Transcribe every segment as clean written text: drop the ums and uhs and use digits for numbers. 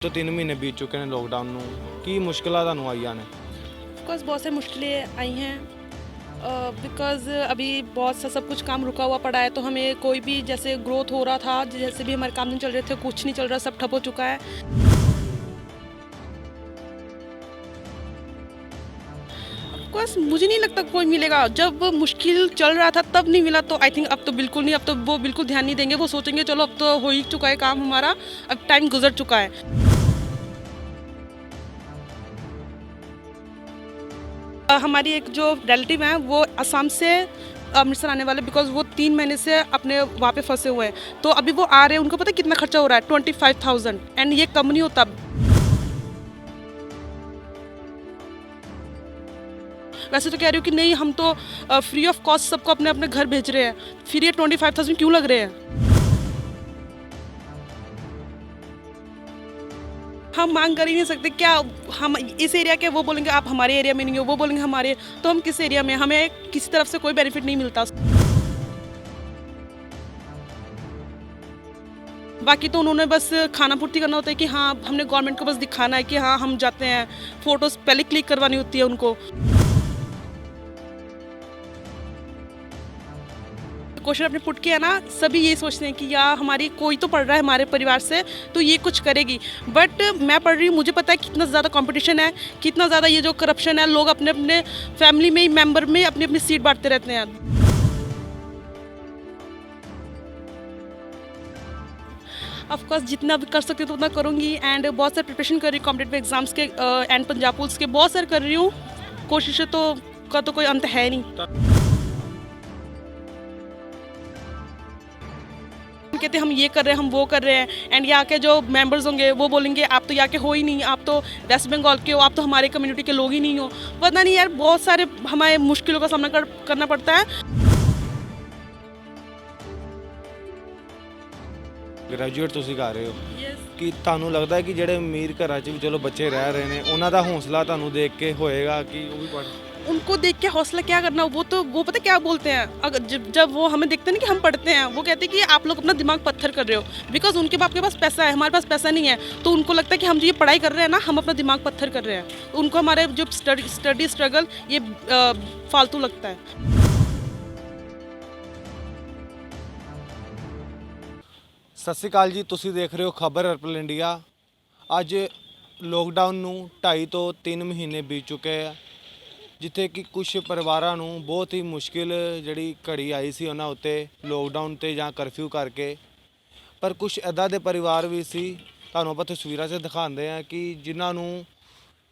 तो 3 महीने बीत चुके हैं लॉकडाउन ਨੂੰ ਕੀ ਮੁਸ਼ਕਲਾਂ ਤੁਹਾਨੂੰ ਆਈਆਂ ਨੇ? ऑफकोर्स बहुत सारी मुश्किलें आई हैं बिकॉज़ अभी बहुत सा सब कुछ काम रुका हुआ पड़ा है, तो हमें कोई भी जैसे ग्रोथ हो रहा था, जैसे भी हमारे काम नहीं चल रहे थे, कुछ नहीं चल रहा, सब ठप हो चुका है। ऑफकोर्स मुझे नहीं लगता कोई मिलेगा। जब मुश्किल चल रहा था तब नहीं मिला, तो आई थिंक अब तो बिल्कुल नहीं, अब तो वो बिल्कुल ध्यान नहीं देंगे। वो सोचेंगे चलो अब तो हो ही चुका है काम हमारा, अब टाइम गुजर चुका है। हमारी एक जो रिलेटिव हैं वो असम से अमृतसर आने वाले, बिकॉज वो 3 महीने से अपने वहाँ पे फंसे हुए हैं, तो अभी वो आ रहे हैं। उनको पता है कितना खर्चा हो रहा है? 25,000, एंड ये कम नहीं होता। वैसे तो कह रही हूँ कि नहीं, हम तो फ्री ऑफ कॉस्ट सबको अपने अपने घर भेज रहे हैं, फिर ये 25,000 क्यों लग रहे हैं? हम मांग कर ही नहीं सकते क्या? हम इस एरिया के, वो बोलेंगे आप हमारे एरिया में नहीं हो, वो बोलेंगे हमारे, तो हम किस एरिया में? हमें किसी तरफ से कोई बेनिफिट नहीं मिलता। बाकी तो उन्होंने बस खाना पूर्ति करना होता है कि हाँ, हमने गवर्नमेंट को बस दिखाना है कि हाँ हम जाते हैं, फोटोज पहले क्लिक करवानी होती है उनको। क्वेश्चन अपने पुट किया ना, सभी यही सोचते हैं कि यार हमारी कोई तो पढ़ रहा है हमारे परिवार से, तो ये कुछ करेगी। बट मैं पढ़ रही हूँ, मुझे पता है कितना ज़्यादा कंपटीशन है, कितना ज़्यादा ये जो करप्शन है, लोग अपने अपने फैमिली में ही मेंबर में अपनी अपनी सीट बांटते रहते हैं। ऑफ कोर्स जितना भी कर सकती हूँ तो उतना करूँगी, एंड बहुत सारे प्रिपरेशन कर रही हूँ कॉम्पिटेटिव एग्जाम्स के एंड पंजाब पुलिस के, बहुत सारे कर रही हूँ। कोशिशें तो का तो कोई अंत है नहीं। कहते हम ये कर रहे हैं, हम वो कर रहे हैं, एंड यहाँ के जो मेंबर्स होंगे वो बोलेंगे आप तो यहाँ के हो ही नहीं, आप तो वेस्ट बंगाल के हो, आप तो हमारे कम्युनिटी के लोग ही नहीं हो। पता नहीं यार, बहुत सारे हमारे मुश्किलों का सामना करना पड़ता है। ਗ੍ਰੈਜੂਏਟ ਤੁਸੀਂ ਕਰ ਰਹੇ ਹੋ ਕਿ ਤੁਹਾਨੂੰ ਲੱਗਦਾ ਹੈ ਕਿ ਜਿਹੜੇ ਅਮੀਰ ਘਰਾਂ 'ਚ ਵੀ ਚਲੋ ਬੱਚੇ ਰਹਿ ਰਹੇ ਨੇ ਉਹਨਾਂ ਦਾ ਹੌਸਲਾ ਤੁਹਾਨੂੰ ਦੇਖ ਕੇ ਹੋਏਗਾ कि वो भी पढ़। उनको देख के हौसला क्या करना, वो पता क्या बोलते हैं? अगर जब वो हमें देखते हैं ना कि हम पढ़ते हैं, वो कहते हैं कि आप लोग अपना दिमाग पत्थर कर रहे हो, बिकॉज उनके बाप के पास पैसा है, हमारे पास पैसा नहीं है, तो उनको लगता है कि हम जो ये पढ़ाई कर रहे हैं ना, हम अपना दिमाग पत्थर कर रहे हैं। उनको हमारे जो स्टडी स्ट्रगल ये फालतू लगता है। ਸਤਿ ਸ਼੍ਰੀ ਅਕਾਲ ਜੀ, ਤੁਸੀਂ ਦੇਖ ਰਹੇ ਹੋ ਖਬਰ ਅਰਪਲ ਇੰਡੀਆ। ਅੱਜ ਲੋਕਡਾਊਨ ਨੂੰ 2.5 ਤੋਂ 3 ਮਹੀਨੇ ਬੀਤ ਚੁੱਕੇ ਆ, ਜਿੱਥੇ ਕਿ ਕੁਝ ਪਰਿਵਾਰਾਂ ਨੂੰ ਬਹੁਤ ਹੀ ਮੁਸ਼ਕਿਲ ਜਿਹੜੀ ਘੜੀ ਆਈ ਸੀ ਉਹਨਾਂ ਉੱਤੇ ਲੋਕਡਾਊਨ ਤੇ ਜਾਂ ਕਰਫਿਊ ਕਰਕੇ। ਪਰ ਕੁਝ ਇੱਦਾਂ ਦੇ ਪਰਿਵਾਰ ਵੀ ਸੀ, ਤੁਹਾਨੂੰ ਆਪਾਂ ਤਸਵੀਰਾਂ 'ਚ ਦਿਖਾਉਂਦੇ ਆ ਕਿ ਜਿਨ੍ਹਾਂ ਨੂੰ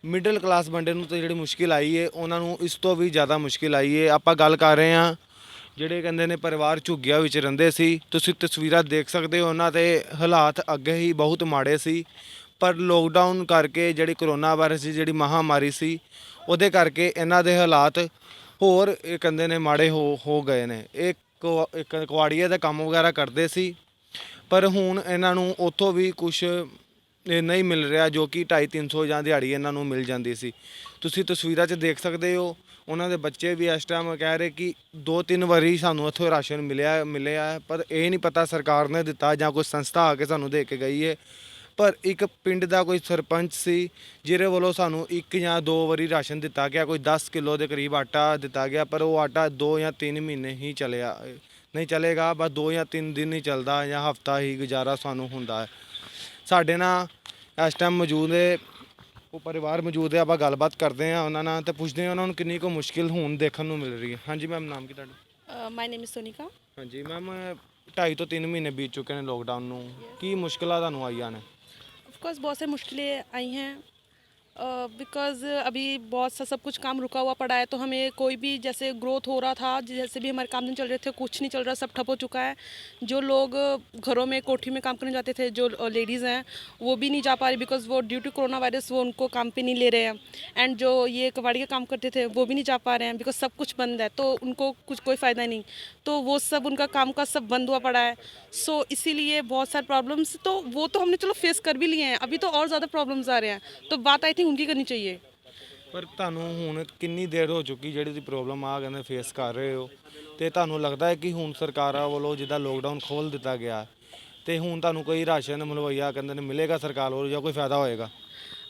ਮਿਡਲ ਕਲਾਸ ਬੰਦੇ ਨੂੰ ਤਾਂ ਜਿਹੜੀ ਮੁਸ਼ਕਿਲ ਆਈ ਹੈ, ਉਹਨਾਂ ਨੂੰ ਇਸ ਤੋਂ ਵੀ ਜ਼ਿਆਦਾ ਮੁਸ਼ਕਿਲ ਆਈ ਹੈ। ਆਪਾਂ ਗੱਲ ਕਰ ਰਹੇ ਹਾਂ ਜਿਹੜੇ ਕਹਿੰਦੇ ਨੇ ਪਰਿਵਾਰ ਝੁੱਗੀਆਂ ਵਿੱਚ ਰਹਿੰਦੇ ਸੀ। ਤੁਸੀਂ ਤਸਵੀਰਾਂ ਦੇਖ ਸਕਦੇ ਹੋ, ਉਹਨਾਂ ਦੇ ਹਾਲਾਤ ਅੱਗੇ ਹੀ ਬਹੁਤ ਮਾੜੇ ਸੀ, ਪਰ ਲੋਕਡਾਊਨ ਕਰਕੇ ਜਿਹੜੀ ਕਰੋਨਾ ਵਾਇਰਸ ਦੀ ਜਿਹੜੀ ਮਹਾਮਾਰੀ ਸੀ ਉਹਦੇ ਕਰਕੇ ਇਹਨਾਂ ਦੇ ਹਾਲਾਤ ਹੋਰ ਇਹ ਕਹਿੰਦੇ ਨੇ ਮਾੜੇ ਹੋ ਗਏ ਨੇ। ਇਹ ਇੱਕ ਕੁਆੜੀਏ ਦਾ ਕੰਮ ਵਗੈਰਾ ਕਰਦੇ ਸੀ, ਪਰ ਹੁਣ ਇਹਨਾਂ ਨੂੰ ਉੱਥੋਂ ਵੀ ਕੁਛ ਨਹੀਂ ਮਿਲ ਰਿਹਾ, ਜੋ ਕਿ 250-300 ਜਾਂ ਦਿਹਾੜੀ ਇਹਨਾਂ ਨੂੰ ਮਿਲ ਜਾਂਦੀ ਸੀ। ਤੁਸੀਂ ਤਸਵੀਰਾਂ 'ਚ ਦੇਖ ਸਕਦੇ ਹੋ, ਉਹਨਾਂ ਦੇ ਬੱਚੇ ਵੀ ਇਸ ਟਾਈਮ ਕਹਿ ਰਹੇ ਕਿ 2-3 ਵਾਰੀ ਸਾਨੂੰ ਇੱਥੋਂ ਰਾਸ਼ਨ ਮਿਲਿਆ ਹੈ, ਪਰ ਇਹ ਨਹੀਂ ਪਤਾ ਸਰਕਾਰ ਨੇ ਦਿੱਤਾ ਜਾਂ ਕੋਈ ਸੰਸਥਾ ਆ ਕੇ ਸਾਨੂੰ ਦੇ ਕੇ ਗਈ ਹੈ। ਪਰ ਇੱਕ ਪਿੰਡ ਦਾ ਕੋਈ ਸਰਪੰਚ ਸੀ ਜਿਹਦੇ ਵੱਲੋਂ ਸਾਨੂੰ 1 ਜਾਂ 2 ਵਾਰੀ ਰਾਸ਼ਨ ਦਿੱਤਾ ਗਿਆ, ਕੋਈ 10 ਕਿਲੋ ਦੇ ਕਰੀਬ ਆਟਾ ਦਿੱਤਾ ਗਿਆ, ਪਰ ਉਹ ਆਟਾ 2 ਜਾਂ 3 ਮਹੀਨੇ ਹੀ ਚੱਲਿਆ, ਨਹੀਂ ਚੱਲੇਗਾ, ਬਸ 2 ਜਾਂ 3 ਦਿਨ ਹੀ ਚੱਲਦਾ ਜਾਂ ਹਫਤਾ ਹੀ ਗੁਜ਼ਾਰਾ ਸਾਨੂੰ ਹੁੰਦਾ ਹੈ। ਸਾਡੇ ਨਾਲ ਇਸ ਟਾਈਮ ਮੌਜੂਦ ਹੈ ਉਹ ਪਰਿਵਾਰ ਮੌਜੂਦ ਹੈ, ਆਪਾਂ ਗੱਲਬਾਤ ਕਰਦੇ ਹਾਂ ਉਹਨਾਂ ਨਾਲ ਤੇ ਪੁੱਛਦੇ ਹਾਂ ਉਹਨਾਂ ਨੂੰ ਕਿੰਨੀ ਕੁ ਮੁਸ਼ਕਿਲ ਹੁਣ ਦੇਖਣ ਨੂੰ ਮਿਲ ਰਹੀ ਹੈ। ਹਾਂਜੀ ਮੈਮ, ਨਾਮ ਕੀ ਤੁਹਾਡਾ? My name is Sonika. ਹਾਂਜੀ ਮੈਮ, 2.5 ਤੋਂ 3 ਮਹੀਨੇ ਬੀਤ ਚੁੱਕੇ ਨੇ ਲੋਕਡਾਊਨ ਨੂੰ, ਕੀ ਮੁਸ਼ਕਿਲਾਂ ਤੁਹਾਨੂੰ ਆਈਆਂ ਨੇ? ऑफ कोर्स बहुत सारी मुश्किलें आई हैं बिकॉज़ अभी बहुत सा सब कुछ काम रुका हुआ पड़ा है, तो हमें कोई भी जैसे ग्रोथ हो रहा था, जैसे भी हमारे काम नहीं चल रहे थे, कुछ नहीं चल रहा, सब ठप हो चुका है। जो लोग घरों में कोठी में काम करने जाते थे, जो लेडीज़ हैं वो भी नहीं जा पा रही, बिकॉज़ वो ड्यू टू कोरोना वायरस वो उनको काम पे नहीं ले रहे हैं। एंड जो ये कबाड़ी का काम करते थे वो भी नहीं जा पा रहे हैं, बिकॉज सब कुछ बंद है, तो उनको कुछ कोई फ़ायदा नहीं, तो वो सब उनका काम का सब बंद हुआ पड़ा है। सो इसीलिए बहुत सारे प्रॉब्लम्स, तो वो तो हमने चलो फेस कर भी लिए हैं, अभी तो और ज़्यादा प्रॉब्लम्स आ रहे हैं, तो बात आई थिंक उनकी करनी चाहिए। ਪਰ ਤੁਹਾਨੂੰ ਹੁਣ ਕਿੰਨੀ ਦੇਰ ਹੋ ਚੁੱਕੀ ਜਿਹੜੀ ਤੁਸੀਂ ਪ੍ਰੋਬਲਮ ਆ ਕਹਿੰਦੇ ਫੇਸ ਕਰ ਰਹੇ ਹੋ, ਤੇ ਤੁਹਾਨੂੰ ਲੱਗਦਾ ਹੈ ਕਿ ਹੁਣ ਸਰਕਾਰਾਂ ਵੱਲੋਂ ਜਿੱਦਾਂ ਲੋਕਡਾਊਨ ਖੋਲ੍ਹ ਦਿੱਤਾ ਗਿਆ ਤੇ ਹੁਣ ਤੁਹਾਨੂੰ ਕੋਈ ਰਾਸ਼ਨ ਮੁਹੱਈਆ ਕਹਿੰਦੇ ਨੇ ਮਿਲੇਗਾ ਸਰਕਾਰ ਵੱਲੋਂ ਜਾਂ ਕੋਈ ਫਾਇਦਾ ਹੋਏਗਾ?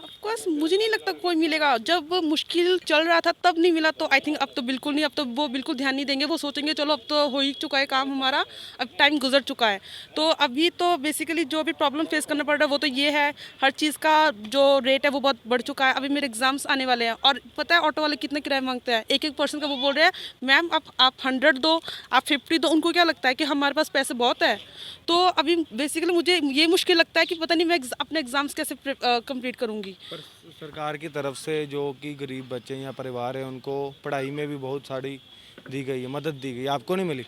ऑफकोर्स मुझे नहीं लगता कोई मिलेगा। जब मुश्किल चल रहा था तब नहीं मिला, तो आई थिंक अब तो बिल्कुल नहीं, अब तो वो बिल्कुल ध्यान नहीं देंगे। वो सोचेंगे चलो अब तो हो ही चुका है काम हमारा, अब टाइम गुजर चुका है। तो अभी तो बेसिकली जो भी प्रॉब्लम फेस करना पड़ रहा है वो तो ये है, हर चीज़ का जो रेट है वो बहुत बढ़ चुका है। अभी मेरे एग्जाम्स आने वाले हैं और पता है ऑटो वाले कितने किराया मांगते हैं, एक एक पर्सन का। वो बोल रहे हैं मैम आप 100 दो, आप 50 दो। उनको क्या लगता है कि हमारे पास पैसे बहुत है। तो अभी बेसिकली मुझे ये मुश्किल लगता है कि पता नहीं मैं अपने एग्ज़ाम्स कैसे कंप्लीट करूँगी। पर सरकार की तरफ से जो कि गरीब बच्चे या परिवार है उनको पढ़ाई में भी बहुत सारी दी गई है, मदद दी गई है, आपको नहीं मिली?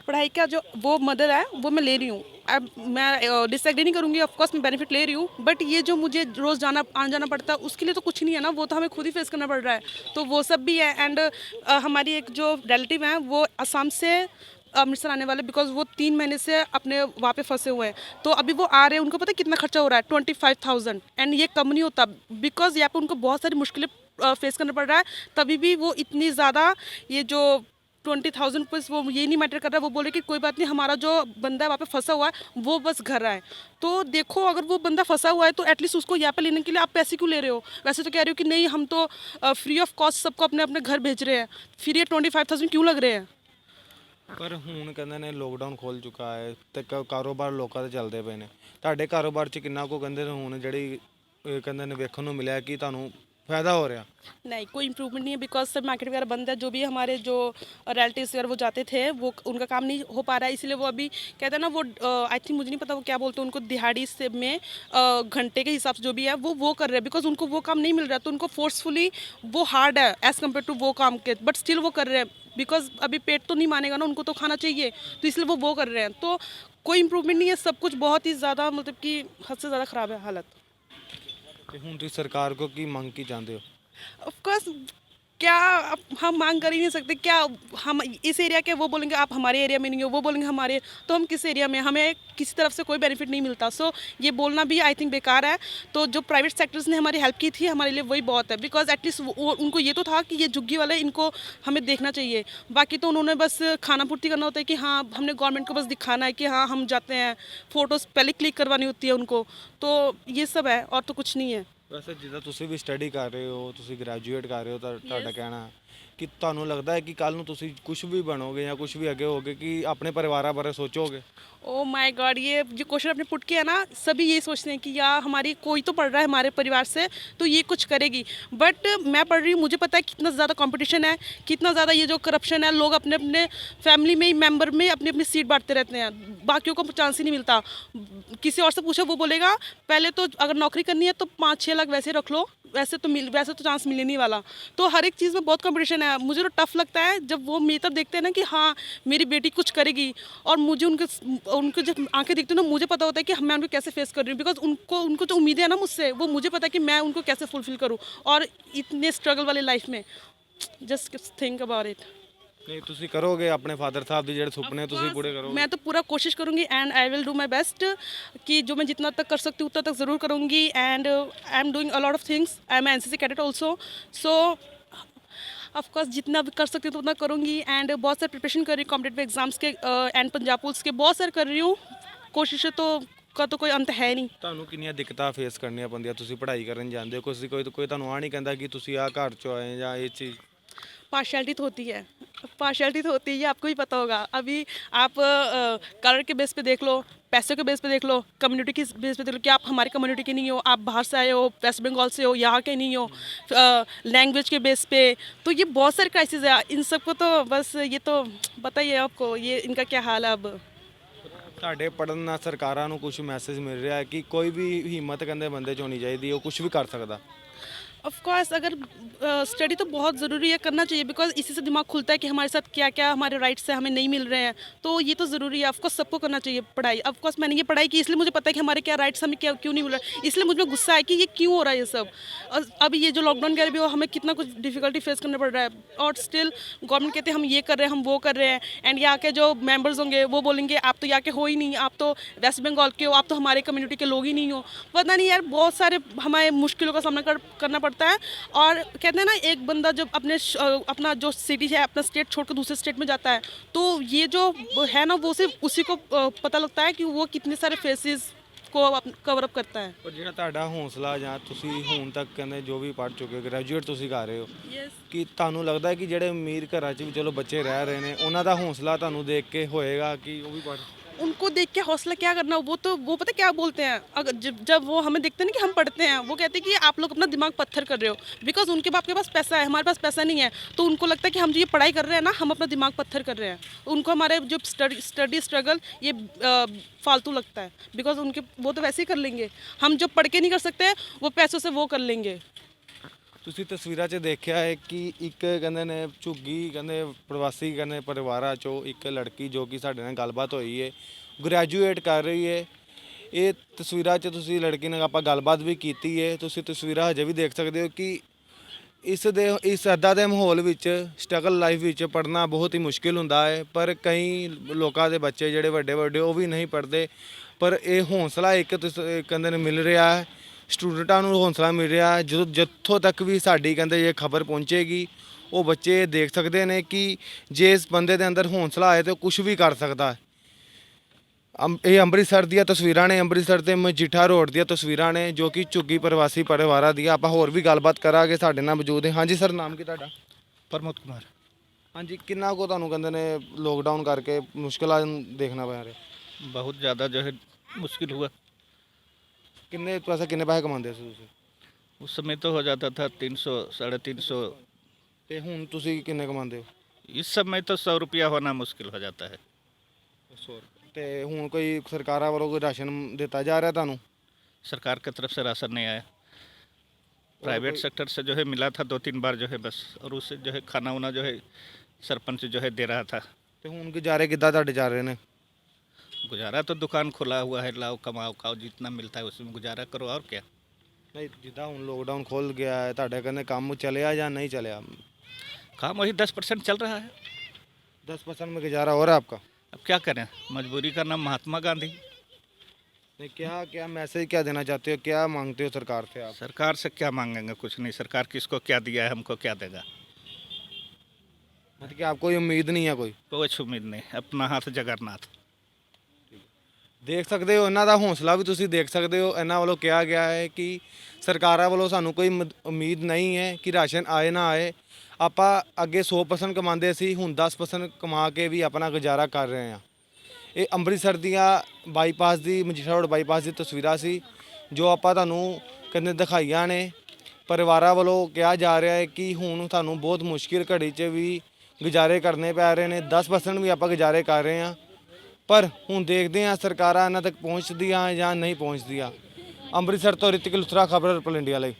पढ़ाई का जो वो मदद है वो मैं ले रही हूँ। अब मैं डिसएग्री नहीं करूँगी, ऑफकोर्स मैं बेनिफिट ले रही हूँ, बट ये जो मुझे रोज़ जाना आना जाना पड़ता है उसके लिए तो कुछ नहीं है ना, वो तो हमें खुद ही फेस करना पड़ रहा है। तो वो सब भी है। एंड हमारी एक जो रिलेटिव हैं वो असम से अमृतसर आने वाले, बिकॉज वो 3 महीने से अपने वहाँ पे फंसे हुए हैं। तो अभी वो आ रहे हैं, उनको पता है कितना खर्चा हो रहा है, 25,000। एंड ये कम नहीं होता, बिकॉज यहाँ पे उनको बहुत सारी मुश्किलें फेस करना पड़ रहा है। तभी भी वो इतनी ज़्यादा ये जो 20,000 रुपीज़ वो ये नहीं मैटर कर रहा है। वो बोले कि कोई बात नहीं, हमारा जो बंदा है वहाँ पे फंसा हुआ है वो बस घर आए। तो देखो अगर वो बंदा फंसा हुआ है तो एटलीस्ट उसको यहाँ पे लेने के लिए आप पैसे क्यों ले रहे हो? वैसे तो कह रहे हो कि नहीं हम तो फ्री ऑफ कॉस्ट सबको अपने अपने घर भेज रहे हैं, फिर ये 25,000 क्यों लग रहे हैं? ਪਰ ਹੁਣ ਕਹਿੰਦੇ ਨੇ ਲੋਕਡਾਊਨ ਖੁੱਲ ਚੁੱਕਾ ਹੈ ਤੇ ਕਾਰੋਬਾਰ ਲੋਕਾਂ ਦੇ ਚੱਲਦੇ ਪਏ ਨੇ। ਤੁਹਾਡੇ ਕਾਰੋਬਾਰ 'ਚ ਕਿੰਨਾ ਕੁ ਕਹਿੰਦੇ ਨੇ ਹੁਣ ਜਿਹੜੀ ਕਹਿੰਦੇ ਨੇ ਵੇਖਣ ਨੂੰ ਮਿਲਿਆ ਕਿ ਤੁਹਾਨੂੰ फायदा हो रहा? नहीं, कोई इम्प्रूवमेंट नहीं है, बिकॉज सब मार्केट वगैरह बंद है। जो भी हमारे जो रिलेटिव्स वगैरह वो जाते थे वो उनका काम नहीं हो पा रहा है, इसलिए वो अभी कहते हैं ना वो आई थिंक मुझे नहीं पता वो क्या बोलते हैं उनको, दिहाड़ी से में घंटे के हिसाब से जो भी है वो कर रहे हैं, बिकॉज उनको वो काम नहीं मिल रहा। तो उनको फोर्सफुली वो हार्ड है एज़ कम्पेयर टू वो काम के, बट स्टिल वो कर रहे हैं, बिकॉज अभी पेट तो नहीं मानेगा ना, उनको तो खाना चाहिए, तो इसलिए वो कर रहे हैं। तो कोई इम्प्रूवमेंट नहीं है, सब कुछ बहुत ही ज़्यादा मतलब कि हद से ज़्यादा ख़राब है हालत। ਤੇ ਹੁਣ ਤੁਸੀਂ ਸਰਕਾਰ ਕੋ ਕੀ ਮੰਗ ਕੀ ਚਾਹੁੰਦੇ ਹੋ? ऑफकोर्स क्या अब हम मांग कर ही नहीं सकते। क्या हम इस एरिया के वो बोलेंगे आप हमारे एरिया में नहीं हो, वो बोलेंगे हमारे, तो हम किस एरिया में? हमें किसी तरफ से कोई बेनिफिट नहीं मिलता। सो ये बोलना भी आई थिंक बेकार है। तो जो प्राइवेट सेक्टर्स ने हमारी हेल्प की थी हमारे लिए वही बहुत है, बिकॉज एटलीस्ट उनको ये तो था कि ये झुग्गी वाले इनको हमें देखना चाहिए। बाकी तो उन्होंने बस खाना पूर्ति करना होता है कि हाँ हमने गवर्नमेंट को बस दिखाना है कि हाँ हम जाते हैं, फ़ोटोज़ पहले क्लिक करवानी होती है उनको। तो ये सब है और तो कुछ नहीं है। ਵੈਸੇ ਜਿੱਦਾਂ ਤੁਸੀਂ ਵੀ ਸਟੱਡੀ ਕਰ ਰਹੇ ਹੋ, ਤੁਸੀਂ ਗ੍ਰੈਜੂਏਟ ਕਰ ਰਹੇ ਹੋ, ਤਾਂ ਤੁਹਾਡਾ ਕਹਿਣਾ ਕਿ ਤੁਹਾਨੂੰ ਲੱਗਦਾ ਹੈ ਕਿ ਕੱਲ ਨੂੰ ਤੁਸੀਂ ਕੁਝ ਵੀ ਬਣੋਗੇ ਜਾਂ ਕੁਝ ਵੀ ਅੱਗੇ ਹੋਗੇ ਕਿ ਆਪਣੇ ਪਰਿਵਾਰਾਂ ਬਾਰੇ ਸੋਚੋਗੇ? ओ माय गॉड, ये जो क्वेश्चन आपने पुट किया ना, सभी यही सोचते हैं कि यार हमारी कोई तो पढ़ रहा है हमारे परिवार से तो ये कुछ करेगी। बट मैं पढ़ रही हूँ, मुझे पता है कितना ज़्यादा कंपटीशन है, कितना ज़्यादा ये जो करप्शन है, लोग अपने अपने फैमिली में ही मेंबर में अपनी अपनी सीट बांटते रहते हैं, बाकियों को चांस ही नहीं मिलता। किसी और से पूछो वो बोलेगा पहले तो अगर नौकरी करनी है तो 5-6 लाख वैसे रख लो, वैसे तो चांस मिलने नहीं वाला। तो हर एक चीज़ में बहुत कंपटीशन है। मुझे तो टफ लगता है जब वो मेरी तरफ देखते हैं ना कि हाँ मेरी बेटी कुछ करेगी, और मुझे उनको जब आंखें देखती हूँ ना, मुझे पता होता है कि मैं उनको कैसे फेस कर रही हूँ, बिकॉज उनको जो उम्मीदें हैं ना मुझसे, वो मुझे पता है कि मैं उनको कैसे फुलफिल करूँ। और इतने स्ट्रगल वाली लाइफ में जस्ट थिंक अबाउट इट। ਨਹੀਂ ਤੁਸੀਂ ਕਰੋਗੇ ਆਪਣੇ ਫਾਦਰ ਸਾਹਿਬ ਦੇ ਜਿਹੜੇ ਸੁਪਨੇ ਤੁਸੀਂ ਪੂਰੇ ਕਰੋਗੇ? मैं तो पूरा कोशिश करूँगी and I will do my best कि जो मैं जितना तक कर सकती हूँ उतना तक ज़रूर करूँगी। And I am doing a lot of things, I am NCC cadet also. So of course जितना भी कर सकती हूँ तो उतना करूँगी। एंड बहुत सारे प्रिपरेशन कर रही हूँ कॉम्पिटेटिव एग्जाम्स के एंड पंजाब पुलिस के, बहुत सारे कर रही हूँ। कोशिशें तो का तो कोई अंत है नहीं। ਤੁਹਾਨੂੰ ਕਿੰਨੀਆਂ ਦਿੱਕਤਾਂ ਫੇਸ ਕਰਨੀਆਂ ਪੈਂਦੀਆਂ? ਤੁਸੀਂ ਪੜ੍ਹਾਈ ਕਰਨ ਜਾਂਦੇ ਹੋ, ਕੋਈ ਤੁਹਾਨੂੰ ਆ ਨਹੀਂ ਕਹਿੰਦਾ ਕਿ ਤੁਸੀਂ ਆਹ ਘਰ ਚੋਂ ਆਏ ਜਾਂ ਇਹ ਚੀਜ਼? पार्शियलिटी तो होती है, पार्शियलिटी तो होती है, ये आपको ही पता होगा। अभी आप कलर के बेस पे देख लो, पैसों के बेस पे देख लो, कम्युनिटी के बेस पे देख लो कि आप हमारी कम्युनिटी के नहीं हो, आप बाहर से आए हो, वेस्ट बंगाल से हो, यहाँ के नहीं हो, लैंग्वेज के बेस पे। तो ये बहुत सारे क्राइसिस है, इन सबको तो बस ये तो बताइए आपको ये इनका क्या हाल है अब। ਤੁਹਾਡੇ ਪੜਨ ਨਾਲ ਸਰਕਾਰਾਂ ਨੂੰ ਕੁਝ ਮੈਸੇਜ ਮਿਲ ਰਿਹਾ ਹੈ ਕਿ ਕੋਈ ਵੀ ਹਿੰਮਤ ਕਹਿੰਦੇ ਬੰਦੇ 'ਚ ਹੋਣੀ ਚਾਹੀਦੀ, ਉਹ ਕੁਝ ਵੀ ਕਰ ਸਕਦਾ? ऑफ कोर्स अगर स्टडी तो बहुत ज़रूरी है, करना चाहिए, बिकॉज इसी से दिमाग खुलता है कि हमारे साथ क्या क्या हमारे राइट्स हैं हमें नहीं मिल रहे हैं। तो ये तो ज़रूरी है, ऑफकोर्स सबको करना चाहिए पढ़ाई। ऑफकोर्स मैंने ये पढ़ाई की इसलिए मुझे पता है कि हमारे क्या राइट्स हमें क्या क्यों नहीं मिल रहा है, इसलिए मुझ में गुस्सा है कि ये क्यों हो रहा है ये सब। और अभी ये जो लॉकडाउन कह रहे भी हो, हमें कितना कुछ डिफ़िकल्टी फेस करना पड़ रहा है, और स्टिल गवर्नमेंट कहते हैं हम ये कर रहे हैं, हम वो कर रहे हैं। एंड यहाँ के जो मेम्बर्स होंगे वो बोलेंगे आप तो यहाँ के हो ही नहीं, आप तो वेस्ट बंगाल के हो, आप तो हमारे कम्युनिटी के लोग ही नहीं हो। पता नहीं यार, बहुत सारे हमारे मुश्किलों का सामना करना पड़ता है। और कहते हैं ना, एक बंदा जब अपना जो सिटी है, अपना स्टेट छोड़कर दूसरे स्टेट में जाता है, तो ये जो है ना, वो सिर्फ उसी को पता लगता है कि वो कितने सारे फेसेस को कवर अप करता है। ਪਰ ਜਿਹੜਾ ਤੁਹਾਡਾ ਹੌਸਲਾ ਜਾਂ ਤੁਸੀਂ ਹੁਣ ਤੱਕ ਕਹਿੰਦੇ ਜੋ ਵੀ ਪੜ੍ਹ ਚੁੱਕੇ ਹੋ, ਗ੍ਰੈਜੂਏਟ ਤੁਸੀਂ ਕਰ ਰਹੇ ਹੋ, ਕਿ ਤੁਹਾਨੂੰ ਲੱਗਦਾ ਹੈ ਕਿ ਜਿਹੜੇ ਅਮੀਰ ਘਰਾਂ 'ਚ ਵੀ ਚਲੋ ਬੱਚੇ ਰਹਿ ਰਹੇ ਨੇ, ਉਹਨਾਂ ਦਾ ਹੌਸਲਾ ਤੁਹਾਨੂੰ ਦੇਖ ਕੇ ਹੋਏਗਾ ਕਿ ਉਹ ਵੀ ਪੜ੍ਹ। उनको देख के हौसला क्या करना, वो पता क्या बोलते हैं, अगर जब वो हमें देखते हैं ना कि हम पढ़ते हैं, वो कहते हैं कि आप लोग अपना दिमाग पत्थर कर रहे हो, बिकॉज उनके बाप के पास पैसा है, हमारे पास पैसा नहीं है, तो उनको लगता है कि हम जो ये पढ़ाई कर रहे हैं ना, हम अपना दिमाग पत्थर कर रहे हैं। उनको हमारे जो स्टडी स्ट्रगल ये फालतू लगता है, बिकॉज उनके वो तो वैसे ही कर लेंगे, हम जो पढ़ के नहीं कर सकते वो पैसों से वो कर लेंगे। ਤੁਸੀਂ ਤਸਵੀਰਾਂ 'ਚ ਦੇਖਿਆ ਹੈ ਕਿ ਇੱਕ ਕਹਿੰਦੇ ਨੇ ਝੁੱਗੀ ਕਹਿੰਦੇ ਪ੍ਰਵਾਸੀ ਕਹਿੰਦੇ ਪਰਿਵਾਰਾਂ 'ਚੋਂ ਇੱਕ ਲੜਕੀ ਜੋ ਕਿ ਸਾਡੇ ਨਾਲ ਗੱਲਬਾਤ ਹੋਈ ਹੈ, ਗ੍ਰੈਜੂਏਟ ਕਰ ਰਹੀ ਹੈ। ਇਹ ਤਸਵੀਰਾਂ 'ਚ ਤੁਸੀਂ ਲੜਕੀ ਨਾਲ ਆਪਾਂ ਗੱਲਬਾਤ ਵੀ ਕੀਤੀ ਹੈ, ਤੁਸੀਂ ਤਸਵੀਰਾਂ ਹਜੇ ਵੀ ਦੇਖ ਸਕਦੇ ਹੋ ਕਿ ਇਸ ਇੱਦਾਂ ਦੇ ਮਾਹੌਲ ਵਿੱਚ ਸਟਰਗਲ ਲਾਈਫ ਵਿੱਚ ਪੜ੍ਹਨਾ ਬਹੁਤ ਹੀ ਮੁਸ਼ਕਿਲ ਹੁੰਦਾ ਹੈ। ਪਰ ਕਈ ਲੋਕਾਂ ਦੇ ਬੱਚੇ ਜਿਹੜੇ ਵੱਡੇ ਵੱਡੇ ਉਹ ਵੀ ਨਹੀਂ ਪੜ੍ਹਦੇ, ਪਰ ਇਹ ਹੌਸਲਾ ਇੱਕ ਕਹਿੰਦੇ ਨੇ ਮਿਲ ਰਿਹਾ ਹੈ, ਸਟੂਡੈਂਟਾਂ ਨੂੰ ਹੌਸਲਾ ਮਿਲ ਰਿਹਾ ਹੈ। ਜਦੋਂ ਜਿੱਥੋਂ ਤੱਕ ਵੀ ਸਾਡੀ ਕਹਿੰਦੇ ਇਹ ਖਬਰ ਪਹੁੰਚੇਗੀ, ਉਹ ਬੱਚੇ ਦੇਖ ਸਕਦੇ ਨੇ ਕਿ ਜੇ ਇਸ ਬੰਦੇ ਦੇ ਅੰਦਰ ਹੌਸਲਾ ਆਏ ਤਾਂ ਕੁਝ ਵੀ ਕਰ ਸਕਦਾ ਹੈ। ਇਹ ਅੰਮ੍ਰਿਤਸਰ ਦੀਆਂ ਤਸਵੀਰਾਂ ਨੇ, ਅੰਮ੍ਰਿਤਸਰ ਦੇ ਮਜੀਠਾ ਰੋਡ ਦੀਆਂ ਤਸਵੀਰਾਂ ਨੇ, ਜੋ ਕਿ ਝੁੱਗੀ ਪ੍ਰਵਾਸੀ ਪਰਿਵਾਰਾਂ ਦੀਆਂ। ਆਪਾਂ ਹੋਰ ਵੀ ਗੱਲਬਾਤ ਕਰਾਂਗੇ, ਸਾਡੇ ਨਾਲ ਮੌਜੂਦ ਹੈ। ਹਾਂਜੀ ਸਰ, ਨਾਮ ਕੀ ਤੁਹਾਡਾ? प्रमोद कुमार। ਹਾਂਜੀ, ਕਿੰਨਾ ਕੁ ਤੁਹਾਨੂੰ ਕਹਿੰਦੇ ਨੇ ਲੋਕਡਾਊਨ ਕਰਕੇ ਮੁਸ਼ਕਿਲਾਂ ਦੇਖਣਾ ਪੈ ਰਿਹਾ? बहुत ज़्यादा जो है मुश्किल हुआ। ਕਿੰਨੇ ਪੈਸੇ ਕਮਾਉਂਦੇ ਸੀ ਤੁਸੀਂ? उस समय तो हो जाता था 300 350। ਤੇ ਹੁਣ ਤੁਸੀਂ ਕਿੰਨੇ ਕਮਾਉਂਦੇ ਹੋ? इस समय तो 100 रुपया होना मुश्किल हो जाता है। 100 ਤੇ ਹੁਣ ਕੋਈ ਸਰਕਾਰਾਂ ਵੱਲੋਂ ਕੋਈ ਰਾਸ਼ਨ ਦਿੱਤਾ ਜਾ ਰਿਹਾ ਤੁਹਾਨੂੰ? सरकार की तरफ से राशन नहीं आया। प्राइवेट सेक्टर से जो है मिला था 2-3 बार जो है बस, और उससे जो है खाना वाना जो है सरपंच जो है दे रहा था। ਤੇ ਹੁਣ ਗੁਜ਼ਾਰੇ ਕਿੱਦਾਂ ਤੁਹਾਡੇ ਚੱਲ ਰਹੇ ਨੇ? गुजारा तो दुकान खुला हुआ है, लाओ कमाओ खाओ, जितना मिलता है उसमें गुजारा करो, और क्या। ਨਹੀਂ, ਜਿੱਦਾਂ ਹੁਣ ਲੋਕਡਾਊਨ ਖੁੱਲ ਗਿਆ ਹੈ, ਤੁਹਾਡੇ ਕਹਿੰਦੇ ਕੰਮ ਚੱਲਿਆ ਜਾਂ नहीं ਚੱਲਿਆ? काम वही 10% चल रहा है। 10% में गुजारा हो रहा है आपका? अब क्या करें, मजबूरी का नाम महात्मा गांधी। नहीं, क्या मैसेज क्या देना चाहते हो, क्या मांगते हो सरकार से आप? सरकार से क्या मांगेंगे, कुछ नहीं। सरकार किसको क्या दिया है, हमको क्या देगा। मतलब कि आपको ये उम्मीद नहीं है कोई? कुछ उम्मीद नहीं, अपना हाथ जगन्नाथ। ਦੇਖ ਸਕਦੇ ਹੋ, ਇਹਨਾਂ ਦਾ ਹੌਸਲਾ ਵੀ ਤੁਸੀਂ ਦੇਖ ਸਕਦੇ ਹੋ। ਇਹਨਾਂ ਵੱਲੋਂ ਕਿਹਾ ਗਿਆ ਹੈ ਕਿ ਸਰਕਾਰਾਂ ਵੱਲੋਂ ਸਾਨੂੰ ਕੋਈ ਉਮੀਦ ਨਹੀਂ ਹੈ ਕਿ ਰਾਸ਼ਨ ਆਏ ਨਾ ਆਏ। ਆਪਾਂ ਅੱਗੇ 100% ਕਮਾਉਂਦੇ ਸੀ, ਹੁਣ 10% ਕਮਾ ਕੇ ਵੀ ਆਪਣਾ ਗੁਜ਼ਾਰਾ ਕਰ ਰਹੇ ਹਾਂ। ਇਹ ਅੰਮ੍ਰਿਤਸਰ ਦੀਆਂ ਬਾਈਪਾਸ ਦੀ, ਮਜੀਠਾ ਰੋਡ ਬਾਈਪਾਸ ਦੀ ਤਸਵੀਰਾਂ ਸੀ ਜੋ ਆਪਾਂ ਤੁਹਾਨੂੰ ਕਹਿੰਦੇ ਦਿਖਾਈਆਂ ਨੇ। ਪਰਿਵਾਰਾਂ ਵੱਲੋਂ ਕਿਹਾ ਜਾ ਰਿਹਾ ਹੈ ਕਿ ਹੁਣ ਤੁਹਾਨੂੰ ਬਹੁਤ ਮੁਸ਼ਕਿਲ ਘੜੀ 'ਚ ਵੀ ਗੁਜ਼ਾਰੇ ਕਰਨੇ ਪੈ ਰਹੇ ਨੇ। 10% ਵੀ ਆਪਾਂ ਗੁਜ਼ਾਰੇ ਕਰ ਰਹੇ ਹਾਂ, ਪਰ ਹੁਣ ਦੇਖਦੇ ਹਾਂ ਸਰਕਾਰਾਂ ਇਹਨਾਂ ਤੱਕ ਪਹੁੰਚਦੀਆਂ ਜਾਂ ਨਹੀਂ ਪਹੁੰਚਦੀਆਂ। ਅੰਮ੍ਰਿਤਸਰ ਤੋਂ ਰਿਤਿਕ ਲੁਥਰਾ, ਖਬਰ ਪਲ ਇੰਡੀਆ ਲਈ।